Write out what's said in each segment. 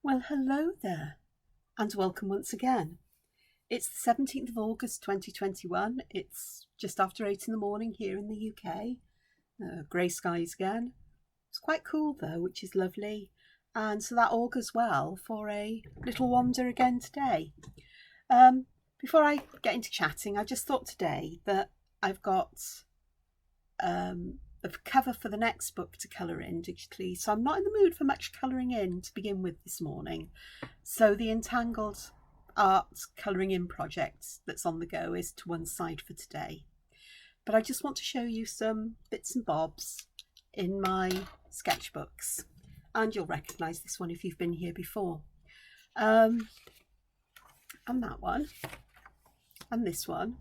Well, hello there, and welcome once again. It's the 17th of August 2021. It's just after 8 in the morning here in the UK. Grey skies again. It's quite cool though, which is lovely. And so that augurs well for a little wander again today. Before I get into chatting, I just thought today that I've got the cover for the next book to colour in digitally, so I'm not in the mood for much colouring in to begin with this morning. So the Entangled Art colouring in project that's on the go is to one side for today. But I just want to show you some bits and bobs in my sketchbooks, and you'll recognise this one if you've been here before. And that one, and this one,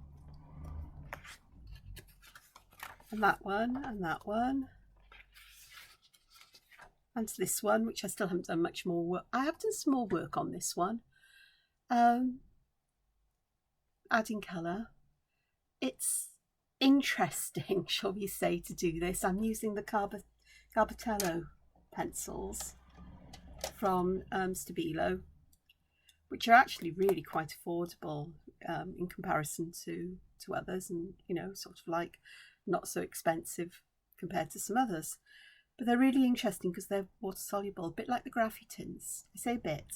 and that one, and that one, and this one, which I still haven't done much more work. I have done some more work on this one, adding colour. It's interesting, shall we say, to do this. I'm using the Garbatello pencils from Stabilo, which are actually really quite affordable in comparison to others, and sort of like not so expensive compared to some others. But they're really interesting because they're water soluble, a bit like the Graphy tints. I say a bit,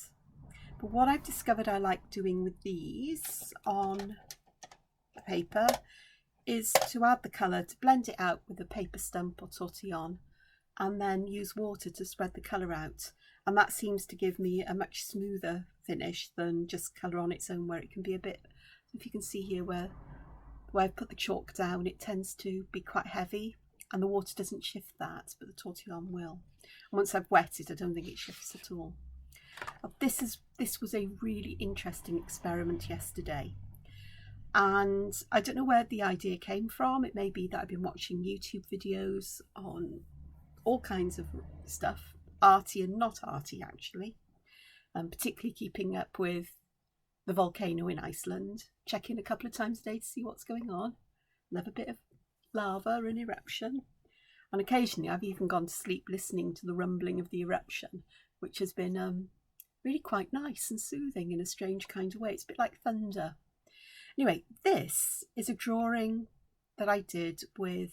but what I've discovered I like doing with these on paper is to add the colour, to blend it out with a paper stump or tortillon, and then use water to spread the colour out. And that seems to give me a much smoother finish than just colour on its own, where it can be a bit, if you can see here where I've put the chalk down, it tends to be quite heavy, and the water doesn't shift that, but the tortillon will. And once I've wet it, I don't think it shifts at all. This was a really interesting experiment yesterday, and I don't know where the idea came from. It may be that I've been watching YouTube videos on all kinds of stuff, arty and not arty actually, and particularly keeping up with the volcano in Iceland, checking a couple of times a day to see what's going on. Love a bit of lava and eruption, and occasionally I've even gone to sleep listening to the rumbling of the eruption, which has been really quite nice and soothing in a strange kind of way. It's a bit like thunder. Anyway, this is a drawing that I did with,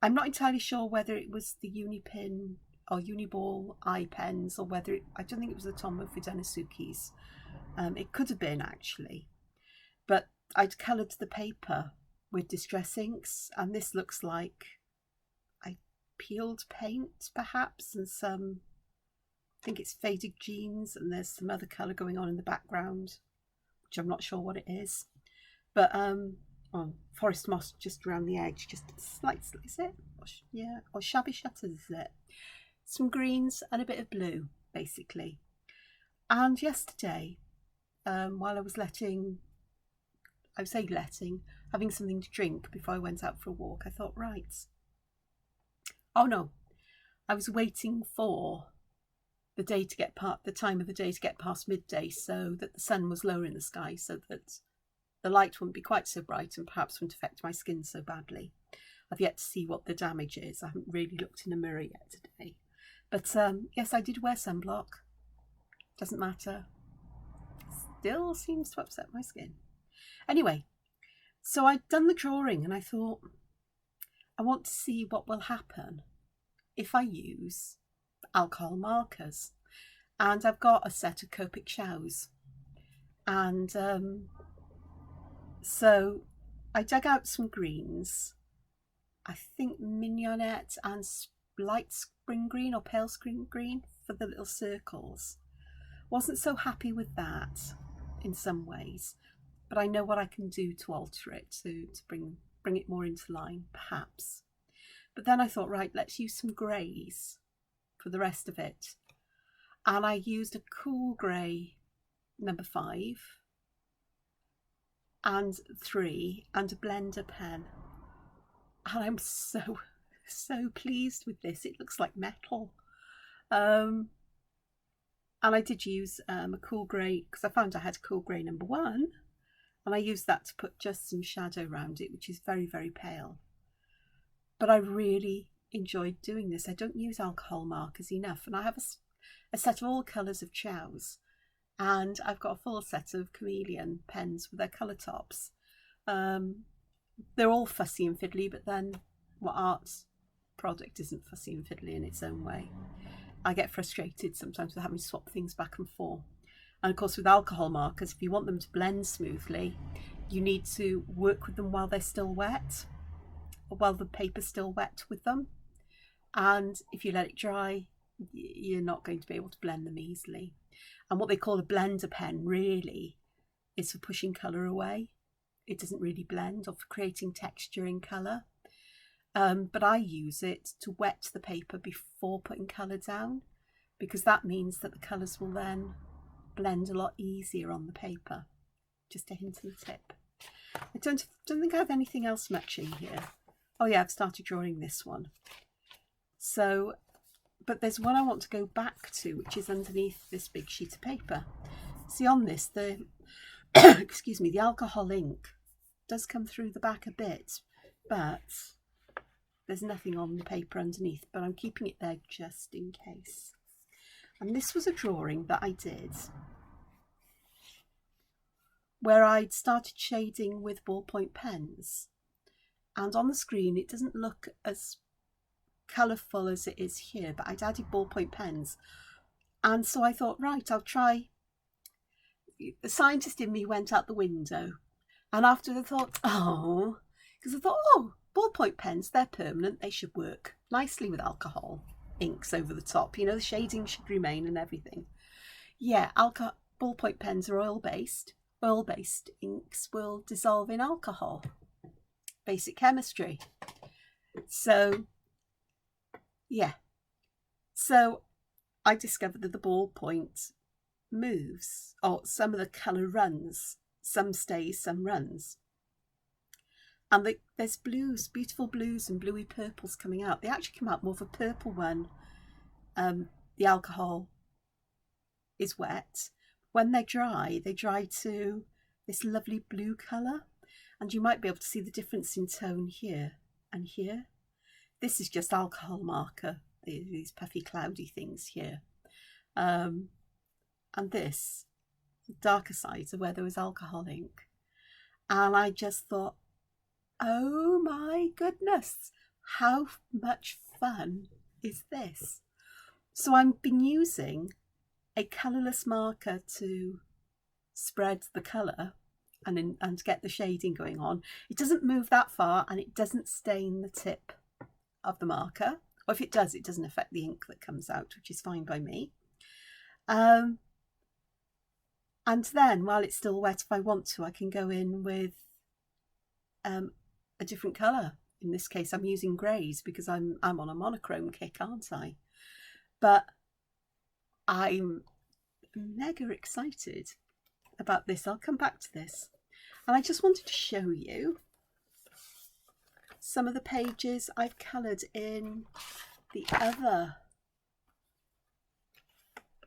I'm not entirely sure whether it was the Unipin or Uniball eye pens, or whether I don't think it was the Tomo Fudenisuke's. It could have been actually, but I'd coloured the paper with distress inks, and this looks like I peeled paint perhaps, and some, I think it's faded jeans, and there's some other colour going on in the background, which I'm not sure what it is. But forest moss just around the edge, just slightly, is it? Yeah, or shabby shutters, is it? Some greens and a bit of blue, basically. And yesterday, while I was having something to drink before I went out for a walk, I thought, right, oh no, I was waiting for the time of the day to get past midday, so that the sun was lower in the sky, so that the light wouldn't be quite so bright and perhaps wouldn't affect my skin so badly. I've yet to see what the damage is. I haven't really looked in a mirror yet today. But yes, I did wear sunblock. Doesn't matter. Still seems to upset my skin. Anyway, so I'd done the drawing, and I thought, I want to see what will happen if I use alcohol markers. And I've got a set of Copic shells, and so I dug out some greens, I think mignonette and light spring green or pale spring green for the little circles. Wasn't so happy with that in some ways, but I know what I can do to alter it, to bring it more into line perhaps. But then I thought, right, let's use some greys for the rest of it, and I used a cool grey number 5 and 3 and a blender pen, and I'm so pleased with this. It looks like metal. And I did use a cool grey, because I found I had a cool grey number 1, and I used that to put just some shadow around it, which is very, very pale. But I really enjoyed doing this. I don't use alcohol markers enough, and I have a set of all colours of chows, and I've got a full set of chameleon pens with their colour tops. They're all fussy and fiddly, but then what art's product isn't fussy and fiddly in its own way? I get frustrated sometimes with having to swap things back and forth. And of course with alcohol markers, if you want them to blend smoothly, you need to work with them while they're still wet, or while the paper's still wet with them. And if you let it dry, you're not going to be able to blend them easily. And what they call a blender pen really is for pushing colour away. It doesn't really blend, or for creating texture in colour. But I use it to wet the paper before putting colour down, because that means that the colours will then blend a lot easier on the paper. Just a hint on the tip. I don't think I have anything else much in here. Oh yeah, I've started drawing this one. So, but there's one I want to go back to, which is underneath this big sheet of paper. See, on this, the excuse me, the alcohol ink does come through the back a bit, but there's nothing on the paper underneath, but I'm keeping it there just in case. And this was a drawing that I did where I'd started shading with ballpoint pens, and on the screen it doesn't look as colourful as it is here, but I'd added ballpoint pens, and so I thought, right, I'll try. The scientist in me went out the window, and after I thought, oh, because I thought, oh, ballpoint pens, they're permanent, they should work nicely with alcohol inks over the top, you know, the shading should remain and everything. Yeah, ballpoint pens are oil-based. Oil-based inks will dissolve in alcohol. Basic chemistry. So, yeah. So, I discovered that the ballpoint moves, or some of the colour runs. Some stays, some runs. And there's blues, beautiful blues and bluey purples coming out. They actually come out more of a purple one. The alcohol is wet. When they dry to this lovely blue colour. And you might be able to see the difference in tone here and here. This is just alcohol marker, these puffy cloudy things here. And this, the darker sides are where there was alcohol ink. And I just thought, oh my goodness, how much fun is this? So I've been using a colourless marker to spread the colour and get the shading going on. It doesn't move that far and it doesn't stain the tip of the marker. Or if it does, it doesn't affect the ink that comes out, which is fine by me. And then while it's still wet, if I want to, I can go in with a different colour. In this case, I'm using greys because I'm on a monochrome kick, aren't I? But I'm mega excited about this. I'll come back to this. And I just wanted to show you some of the pages I've coloured in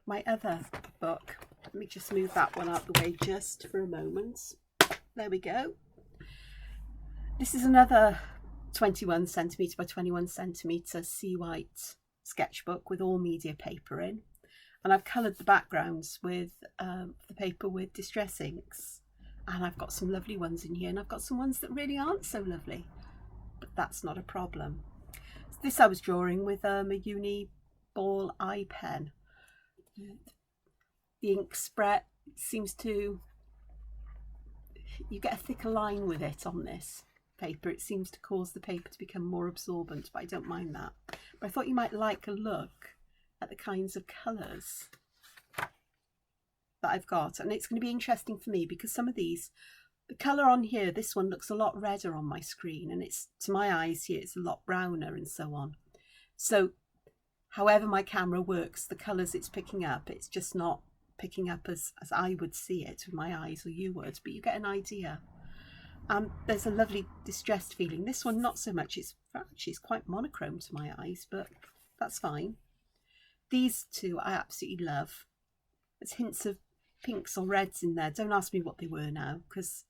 my other book. Let me just move that one out the way just for a moment. There we go. This is another 21cm by 21cm sea white sketchbook with all media paper in, and I've coloured the backgrounds with the paper with distress inks, and I've got some lovely ones in here, and I've got some ones that really aren't so lovely, but that's not a problem. This I was drawing with a uni ball eye pen. The ink spread seems to, you get a thicker line with it on this paper. It seems to cause the paper to become more absorbent, but I don't mind that. But I thought you might like a look at the kinds of colours that I've got, and it's going to be interesting for me because some of these, the colour on here, this one looks a lot redder on my screen, and it's, to my eyes here, it's a lot browner and so on. So however my camera works, the colours it's picking up, it's just not picking up as I would see it with my eyes, or you would, but you get an idea. There's a lovely distressed feeling. This one not so much, it's quite monochrome to my eyes, but that's fine. These two I absolutely love. There's hints of pinks or reds in there. Don't ask me what they were now, because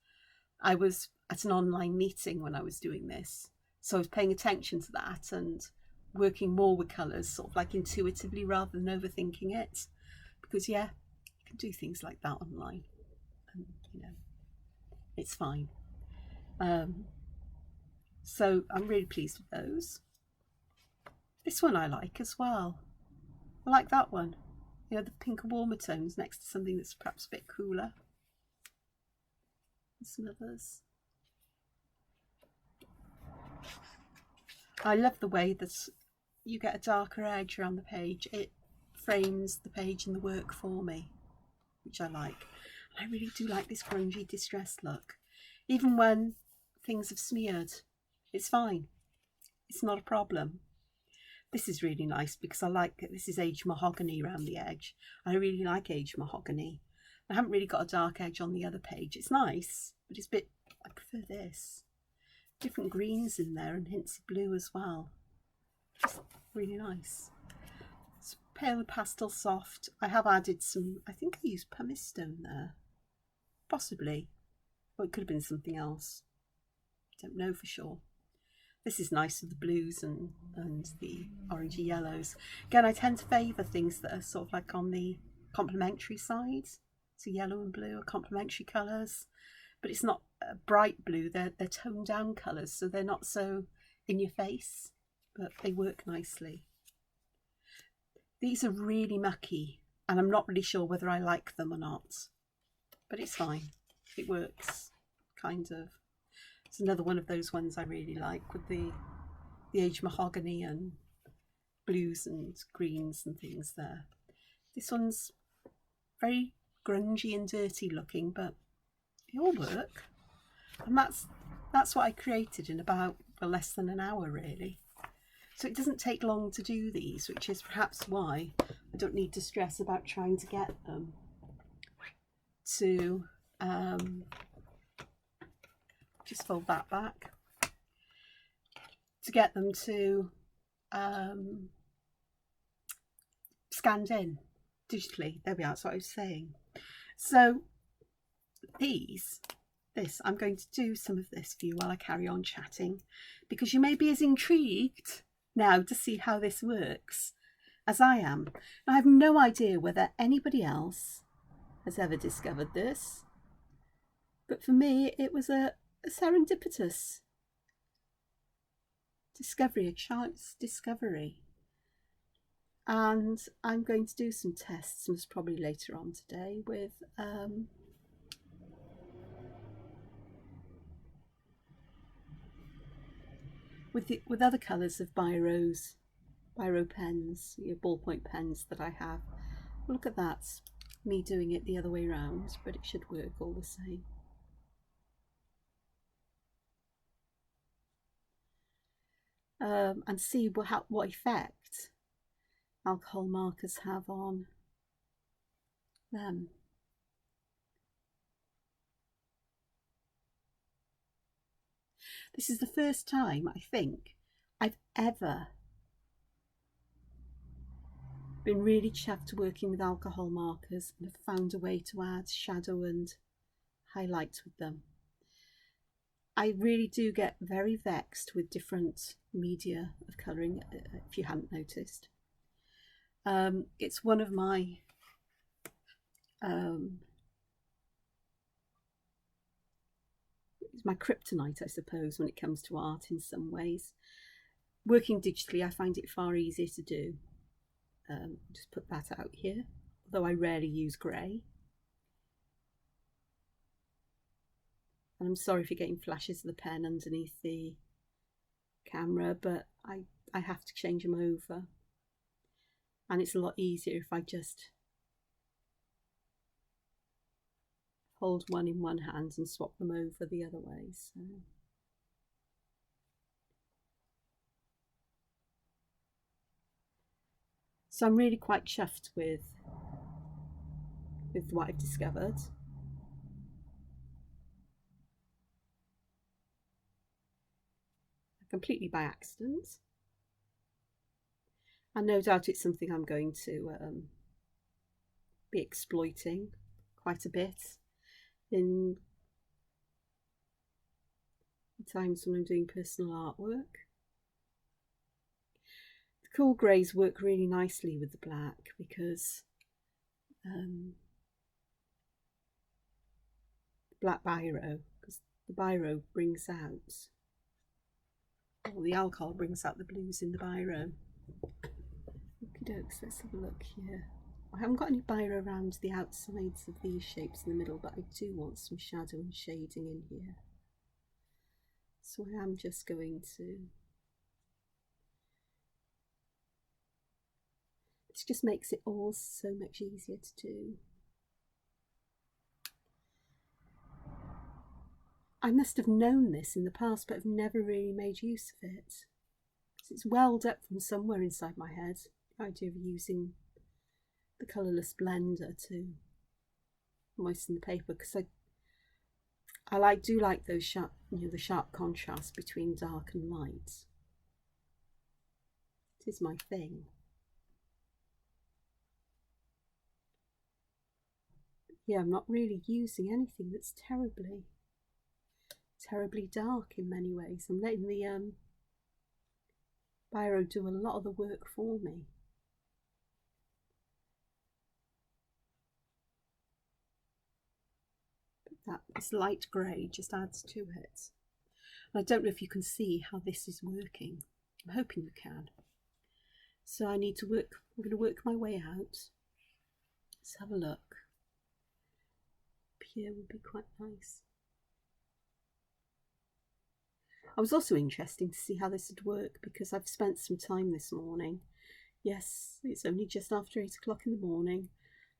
I was at an online meeting when I was doing this, so I was paying attention to that, and working more with colours, sort of like intuitively rather than overthinking it, because yeah, you can do things like that online, and you know, it's fine. So I'm really pleased with those. This one I like as well. I like that one. You know, the pinker warmer tones next to something that's perhaps a bit cooler. And some others. I love the way that you get a darker edge around the page. It frames the page and the work for me, which I like. And I really do like this grungy, distressed look. Even when things have smeared, it's fine. It's not a problem. This is really nice because I like it. This is aged mahogany around the edge. I really like aged mahogany. I haven't really got a dark edge on the other page. It's nice, but it's a bit, I prefer this. Different greens in there and hints of blue as well. Just really nice. It's pale and pastel soft. I have added some, I think I used pumice stone there. Possibly. Or it could have been something else. Don't know for sure. This is nice with the blues and the orangey yellows. Again, I tend to favour things that are sort of like on the complementary side. So yellow and blue are complementary colours, but it's not a bright blue. They're toned down colours, so they're not so in your face, but they work nicely. These are really mucky, and I'm not really sure whether I like them or not, but it's fine. It works, kind of. It's another one of those ones I really like with the aged mahogany and blues and greens and things there. This one's very grungy and dirty looking, but they all work. And that's what I created in about, well, less than an hour really. So it doesn't take long to do these, which is perhaps why I don't need to stress about trying to get them to just fold that back, to get them to scanned in digitally. There we are, that's what I was saying. So I'm going to do some of this for you while I carry on chatting, because you may be as intrigued now to see how this works as I am. I have no idea whether anybody else has ever discovered this, but for me it was a serendipitous discovery, a chance discovery. And I'm going to do some tests, most probably later on today, with other colours of biro pens, ballpoint pens that I have. Look at that, me doing it the other way around, but it should work all the same. And see what effect alcohol markers have on them. This is the first time I think I've ever been really chuffed working with alcohol markers and have found a way to add shadow and highlight with them. I really do get very vexed with different media of colouring, if you hadn't noticed. It's one of my it's my kryptonite, I suppose, when it comes to art in some ways. Working digitally, I find it far easier to do. Just put that out here, although I rarely use grey. And I'm sorry for getting flashes of the pen underneath the camera, but I have to change them over. And it's a lot easier if I just hold one in one hand and swap them over the other way. So I'm really quite chuffed with what I've discovered. Completely by accident. And no doubt it's something I'm going to be exploiting quite a bit in times when I'm doing personal artwork. cool greys work really nicely with the black because black biro, because the biro brings out, or the alcohol brings out the blues in the biro. Okie dokes, let's have a look here. I haven't got any biro around the outsides of these shapes in the middle, but I do want some shadow and shading in here. So I am just going to... This just makes it all so much easier to do. I must have known this in the past, but I've never really made use of it. So it's welled up from somewhere inside my head, the idea of using the colourless blender to moisten the paper, because I do like those sharp, the sharp contrast between dark and light. It is my thing. Yeah, I'm not really using anything that's terribly dark in many ways. I'm letting the biro do a lot of the work for me. But this light grey just adds to it. And I don't know if you can see how this is working. I'm hoping you can. So I need to work, I'm going to work my way out. Let's have a look. Up here would be quite nice. I was also interested to see how this would work because I've spent some time this morning. Yes, it's only just after 8 o'clock in the morning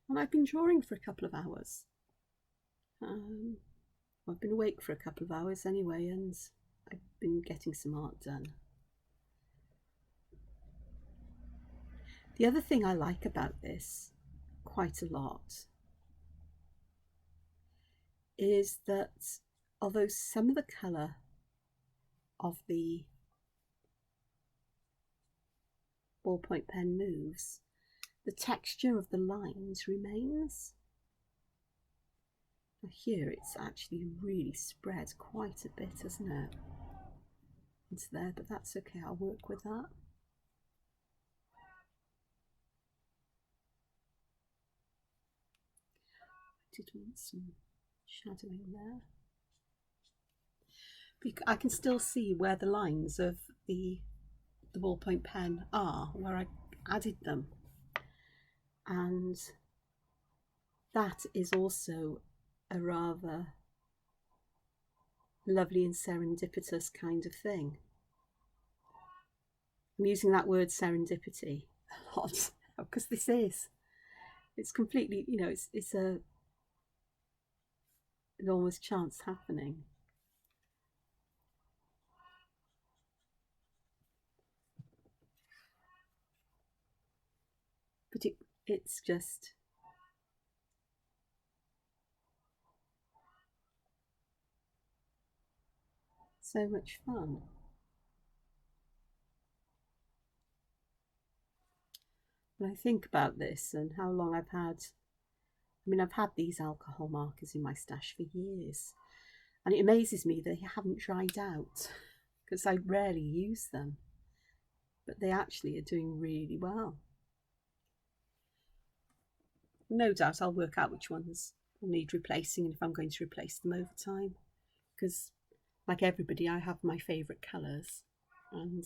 and I've been drawing for a couple of hours. I've been awake for a couple of hours anyway, and I've been getting some art done. The other thing I like about this quite a lot is that although some of the colour of the ballpoint pen moves, the texture of the lines remains. Now here it's actually really spread quite a bit, isn't it? Into there, but that's okay, I'll work with that. I did want some shadowing there. I can still see where the lines of the ballpoint pen are, where I added them, and that is also a rather lovely and serendipitous kind of thing. I'm using that word serendipity a lot because it's completely, it's an almost chance happening. But it's just so much fun. When I think about this and how long I've had, I've had these alcohol markers in my stash for years, and it amazes me they haven't dried out because I rarely use them, but they actually are doing really well. No doubt I'll work out which ones will need replacing and if I'm going to replace them over time, because like everybody I have my favourite colours, and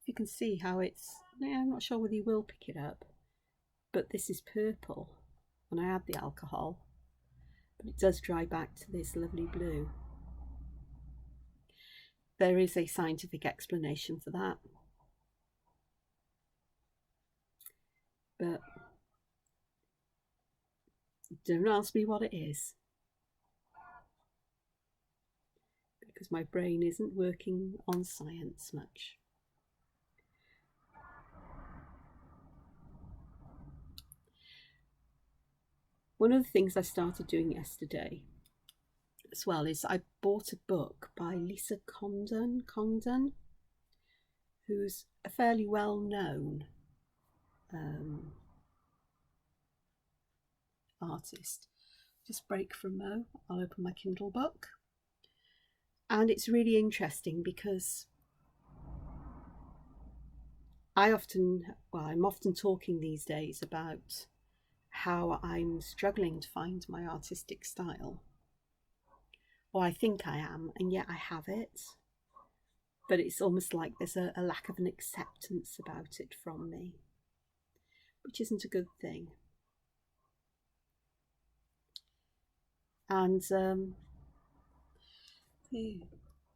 you can see how it's, I'm not sure whether you will pick it up, but this is purple when I add the alcohol, but it does dry back to this lovely blue. There is a scientific explanation for that, but don't ask me what it is, because my brain isn't working on science much. One of the things I started doing yesterday as well is I bought a book by Lisa Congdon, who's a fairly well-known artist. Just break from Mo, I'll open my Kindle book. And it's really interesting because I'm often talking these days about how I'm struggling to find my artistic style. Or I think I am, and yet I have it. But it's almost like there's a lack of an acceptance about it from me, which isn't a good thing. And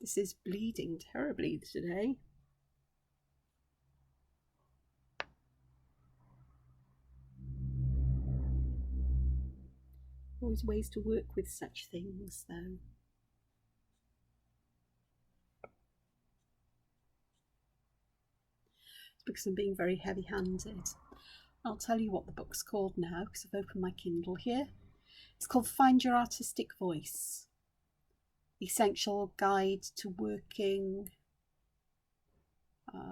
this is bleeding terribly today. Always ways to work with such things, though. It's because I'm being very heavy-handed. I'll tell you what the book's called now, because I've opened my Kindle here. It's called Find Your Artistic Voice. Essential Guide to Working... have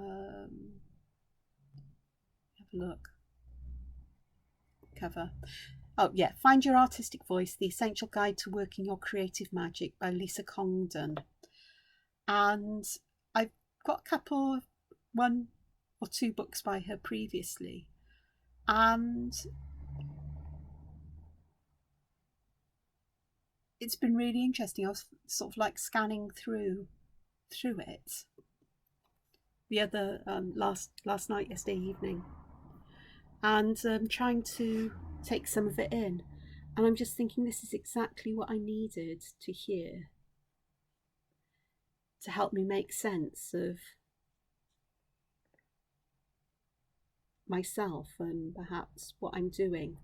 a look. Cover. Oh yeah, Find Your Artistic Voice, The Essential Guide to Working Your Creative Magic by Lisa Congdon. And I've got a couple, one or two books by her previously. And it's been really interesting. I was sort of like scanning through it the other yesterday evening, and trying to take some of it in. And I'm just thinking, this is exactly what I needed to hear to help me make sense of myself and perhaps what I'm doing.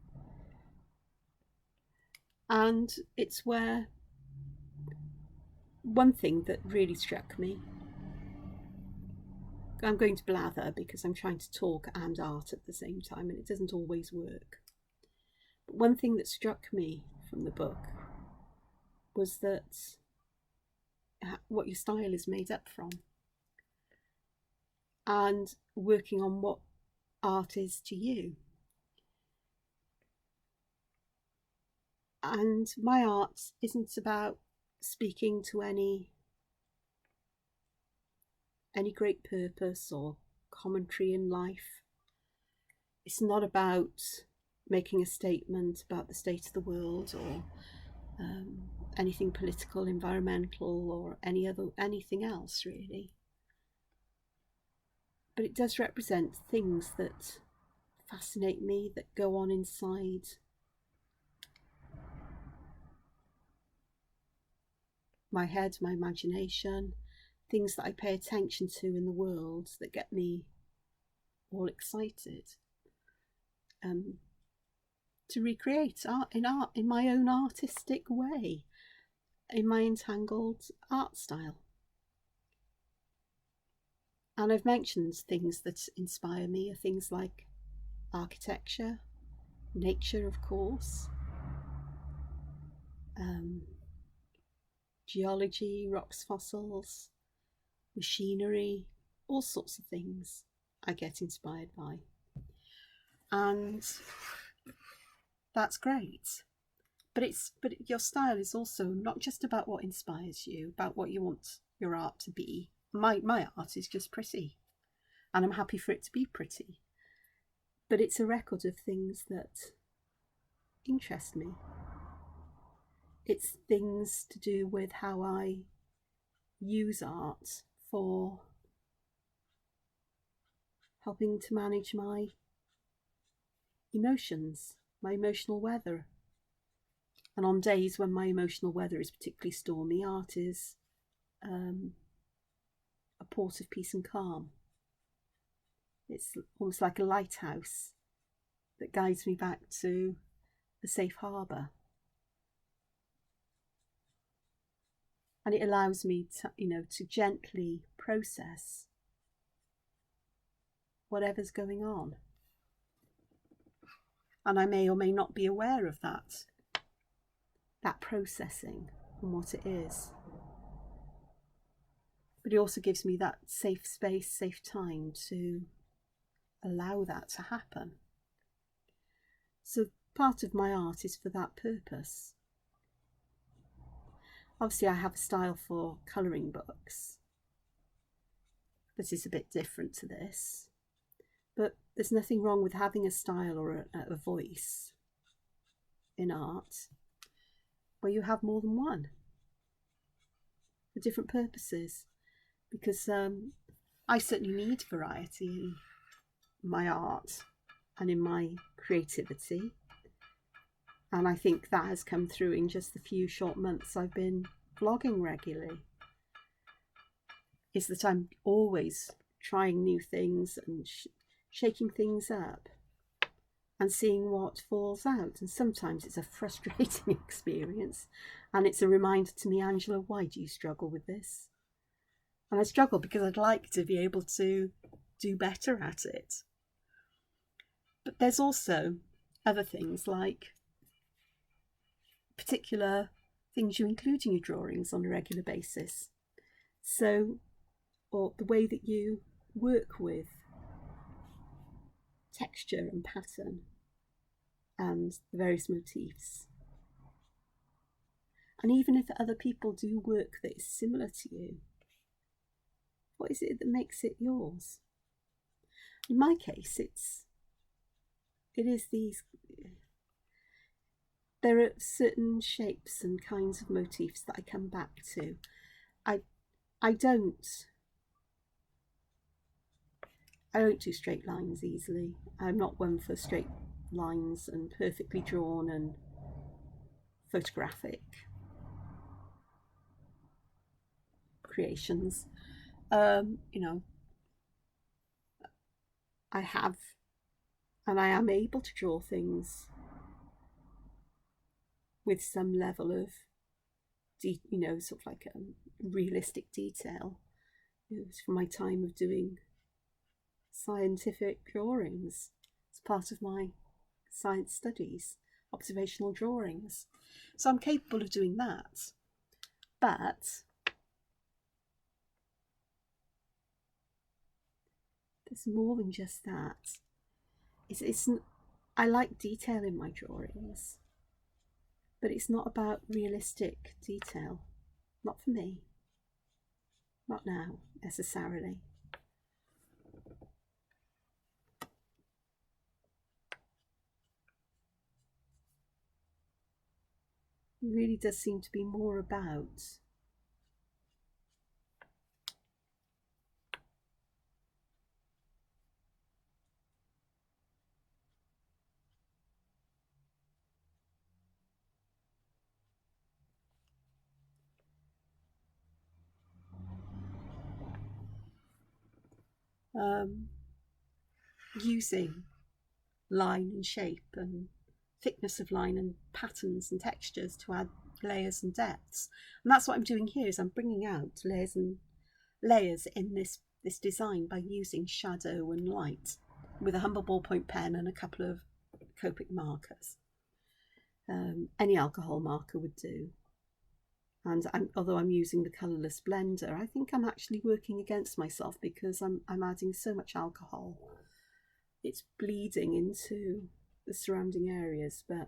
And it's where one thing that really struck me, I'm going to blather because I'm trying to talk and art at the same time, and it doesn't always work. But one thing that struck me from the book was that what your style is made up from, and working on what art is to you. And my art isn't about speaking to any great purpose or commentary in life. It's not about making a statement about the state of the world or anything political, environmental, or anything else really. But it does represent things that fascinate me, that go on inside my head, my imagination, things that I pay attention to in the world that get me all excited. To recreate art in my own artistic way, in my entangled art style. And I've mentioned things that inspire me are things like architecture, nature, of course, geology, rocks, fossils, machinery, all sorts of things I get inspired by. And that's great. But your style is also not just about what inspires you, about what you want your art to be. My art is just pretty, and I'm happy for it to be pretty. But it's a record of things that interest me. It's things to do with how I use art for helping to manage my emotions, my emotional weather. And on days when my emotional weather is particularly stormy, art is a port of peace and calm. It's almost like a lighthouse that guides me back to a safe harbour. And it allows me to gently process whatever's going on. And I may or may not be aware of that processing and what it is. But it also gives me that safe space, safe time to allow that to happen. So part of my art is for that purpose. Obviously I have a style for colouring books that is a bit different to this, but there's nothing wrong with having a style or a voice in art where you have more than one for different purposes, because I certainly need variety in my art and in my creativity, and I think that has come through in just the few short months I've been vlogging regularly, is that I'm always trying new things and shaking things up and seeing what falls out. And sometimes it's a frustrating experience, and it's a reminder to me, Angela, why do you struggle with this? And I struggle because I'd like to be able to do better at it. But there's also other things, like particular things you include in your drawings on a regular basis. So, or the way that you work with texture and pattern and the various motifs. And even if other people do work that is similar to you, what is it that makes it yours? In my case, it is these, there are certain shapes and kinds of motifs that I come back to. I don't do straight lines easily. I'm not one for straight lines and perfectly drawn and photographic creations. You know, I have, and I am able to draw things with some level of, you know, sort of like a realistic detail. It was from my time of doing scientific drawings as part of my science studies, observational drawings. So I'm capable of doing that. But there's more than just that. I like detail in my drawings, but it's not about realistic detail. Not for me. Not now, necessarily. It really does seem to be more about using line and shape and thickness of line and patterns and textures to add layers and depths. And that's what I'm doing here, is I'm bringing out layers and layers in this design by using shadow and light with a humble ballpoint pen and a couple of Copic markers. Any alcohol marker would do. And although I'm using the colourless blender, I think I'm actually working against myself, because I'm adding so much alcohol. It's bleeding into the surrounding areas, but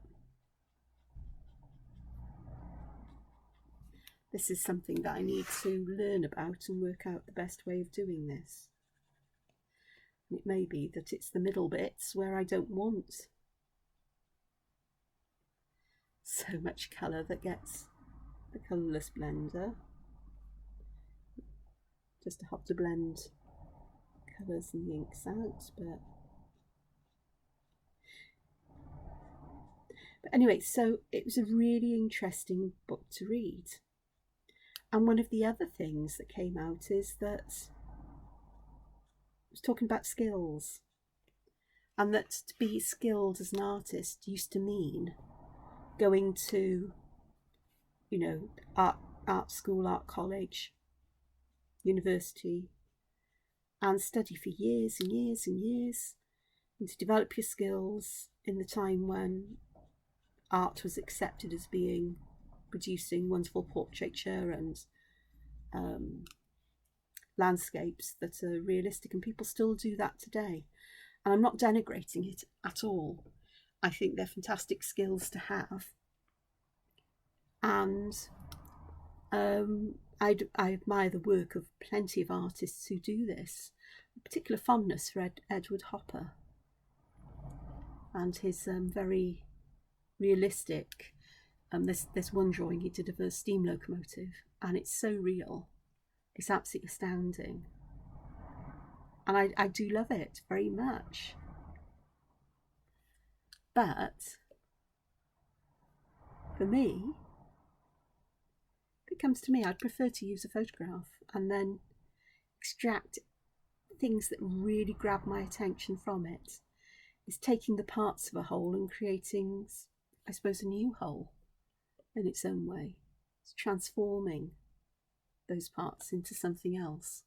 this is something that I need to learn about and work out the best way of doing this. And it may be that it's the middle bits where I don't want so much colour that gets the colourless blender. Just to have to blend colours and the inks out, but anyway, so it was a really interesting book to read. And one of the other things that came out is that it was talking about skills, and that to be skilled as an artist used to mean going to, you know, art school, art college, university, and study for years and years and years, and to develop your skills in the time when art was accepted as being producing wonderful portraiture and landscapes that are realistic, and people still do that today. And I'm not denigrating it at all. I think they're fantastic skills to have, and I admire the work of plenty of artists who do this. A particular fondness for Edward Hopper and his very realistic. There's one drawing he did of a steam locomotive, and it's so real. It's absolutely astounding. And I do love it very much. But for me, if it comes to me, I'd prefer to use a photograph and then extract things that really grab my attention from it. It's taking the parts of a whole and creating, I suppose, a new whole in its own way. It's transforming those parts into something else.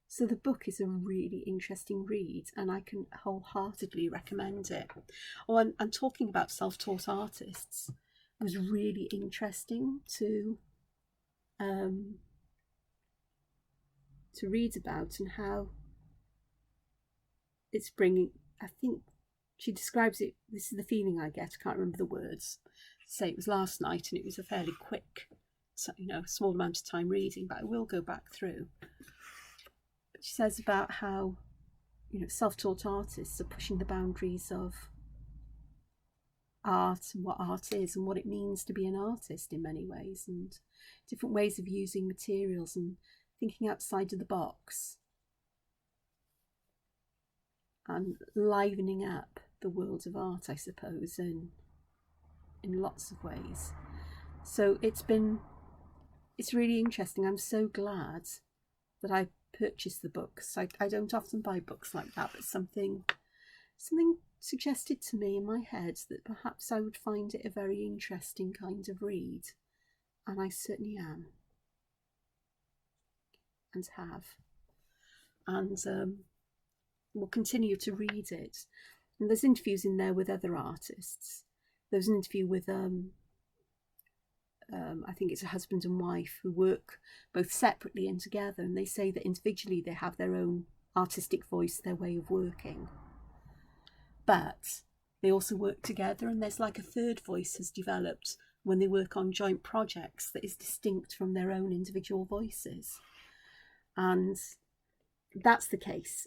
So the book is a really interesting read, and I can wholeheartedly recommend it. Oh, and talking about self-taught artists, it was really interesting to read about, and how it's bringing, I think she describes it, this is the feeling I get, I can't remember the words, say it was last night and it was a fairly quick, small amount of time reading, but I will go back through. But she says about how, self-taught artists are pushing the boundaries of art and what art is and what it means to be an artist in many ways, and different ways of using materials and thinking outside of the box and livening up the world of art, I suppose, in lots of ways. So it's really interesting. I'm so glad that I purchased the books. I don't often buy books like that, but something suggested to me in my head that perhaps I would find it a very interesting kind of read, and I certainly am, and have, and will continue to read it. And there's interviews in there with other artists. There's an interview with I think it's a husband and wife who work both separately and together, and they say that individually they have their own artistic voice, their way of working, but they also work together, and there's like a third voice has developed when they work on joint projects that is distinct from their own individual voices. And that's the case.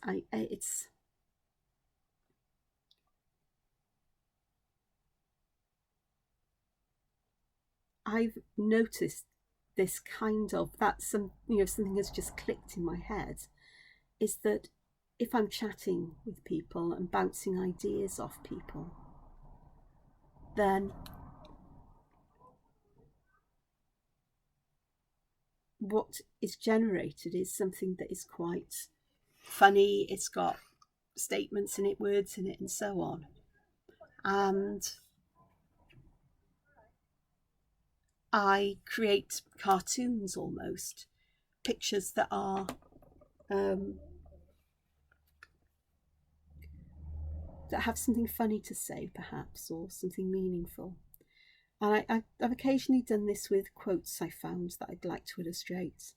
I've noticed this kind of, something has just clicked in my head, is that if I'm chatting with people and bouncing ideas off people, then what is generated is something that is quite funny. It's got statements in it, words in it, and so on. And I create cartoons, almost pictures that are that have something funny to say, perhaps, or something meaningful. And I've occasionally done this with quotes I found that I'd like to illustrate,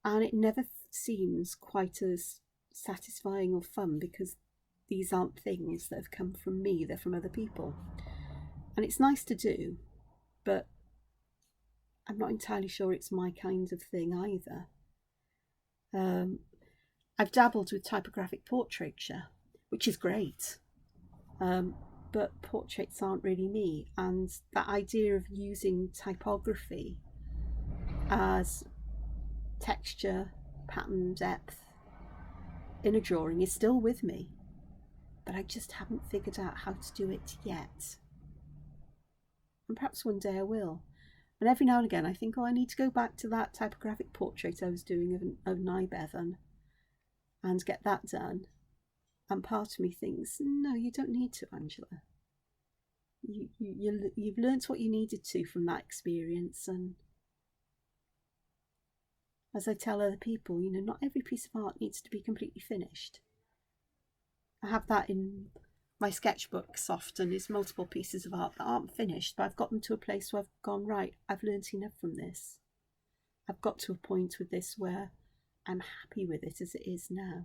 and it never seems quite as satisfying or fun, because these aren't things that have come from me, they're from other people. And it's nice to do, but I'm not entirely sure it's my kind of thing either. I've dabbled with typographic portraiture, which is great, but portraits aren't really me. And that idea of using typography as texture, pattern, depth in a drawing is still with me, but I just haven't figured out how to do it yet. And perhaps one day I will. And every now and again I think, I need to go back to that typographic portrait I was doing of Nye Bevan and get that done. And part of me thinks, no, you don't need to, Angela. You've learnt what you needed to from that experience. And as I tell other people, not every piece of art needs to be completely finished. I have that in my sketchbooks often, is multiple pieces of art that aren't finished, but I've got them to a place where I've gone, right, I've learnt enough from this. I've got to a point with this where I'm happy with it as it is now.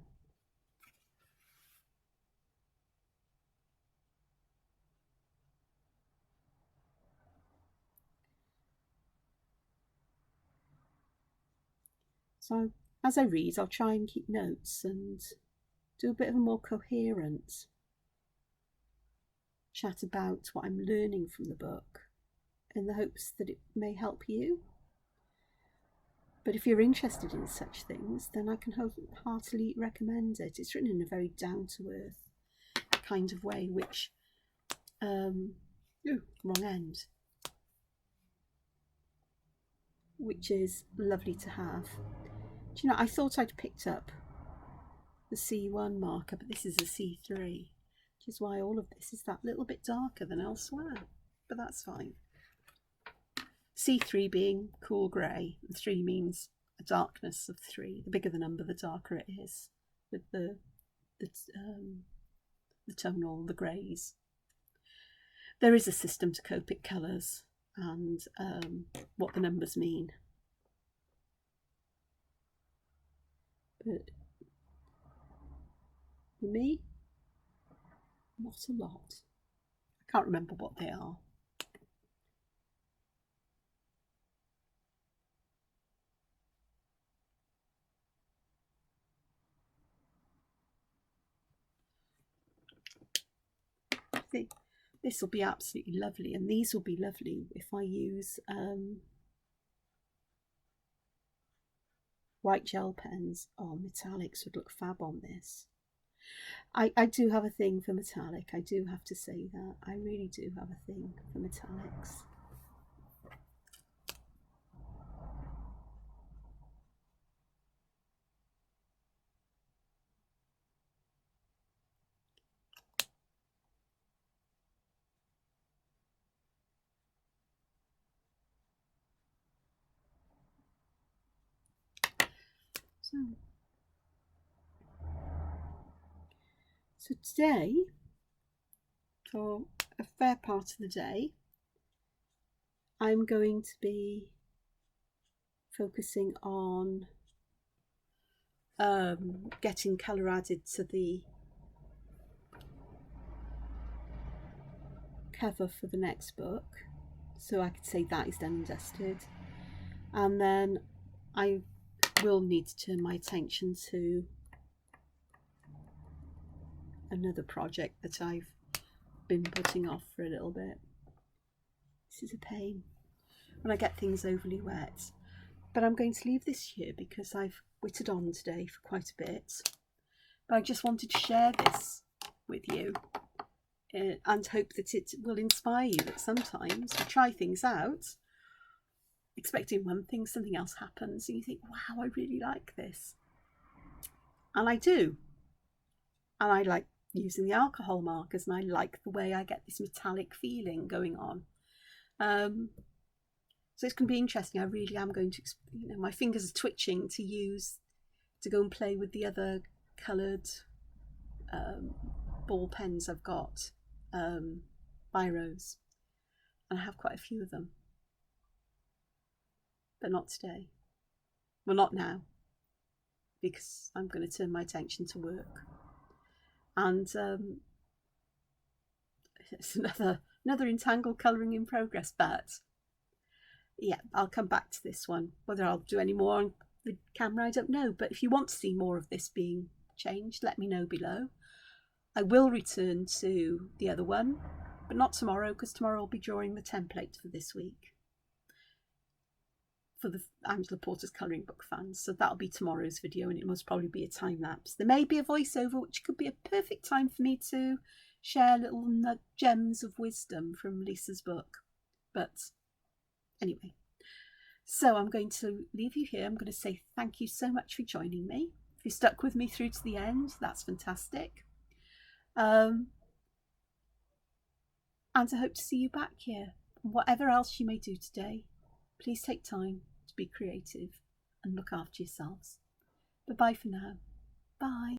So as I read, I'll try and keep notes and do a bit of a more coherent chat about what I'm learning from the book, in the hopes that it may help you. But if you're interested in such things, then I can heartily recommend it. It's written in a very down-to-earth kind of way, which wrong end, which is lovely to have. Do you know, I thought I'd picked up the C1 marker, but this is a C3, which is why all of this is that little bit darker than elsewhere, but that's fine. C3 being cool grey, and 3 means a darkness of 3. The bigger the number, the darker it is, with the tonal, the greys. There is a system to Copic colours and what the numbers mean. But for me, not a lot. I can't remember what they are. I think this will be absolutely lovely, and these will be lovely if I use white gel pens. Oh, metallics would look fab on this. I do have a thing for metallic, I do have to say that. I really do have a thing for metallics. So today, for a fair part of the day, I'm going to be focusing on getting colour added to the cover for the next book, so I could say that is done and dusted. And then I will need to turn my attention to another project that I've been putting off for a little bit. This is a pain when I get things overly wet, but I'm going to leave this here because I've whittled on today for quite a bit. But I just wanted to share this with you and hope that it will inspire you, that sometimes you try things out expecting one thing, something else happens, and you think, wow, I really like this. And I do. And I like using the alcohol markers, and I like the way I get this metallic feeling going on. So it's going to be interesting. I really am going to, my fingers are twitching to go and play with the other coloured ball pens I've got, biros, and I have quite a few of them. But not today. Well, not now, because I'm going to turn my attention to work. And it's another entangled colouring in progress, but yeah, I'll come back to this one. Whether I'll do any more on the camera, I don't know, but if you want to see more of this being changed, let me know below. I will return to the other one, but not tomorrow, because tomorrow I'll be drawing the template for this week for the Angela Porter's colouring book fans, so that'll be tomorrow's video, and it must probably be a time lapse. There may be a voiceover, which could be a perfect time for me to share little gems of wisdom from Lisa's book. But anyway, so I'm going to leave you here. I'm going to say thank you so much for joining me. If you stuck with me through to the end, that's fantastic. And I hope to see you back here. Whatever else you may do today, please take time to be creative and look after yourselves. Bye-bye for now. Bye.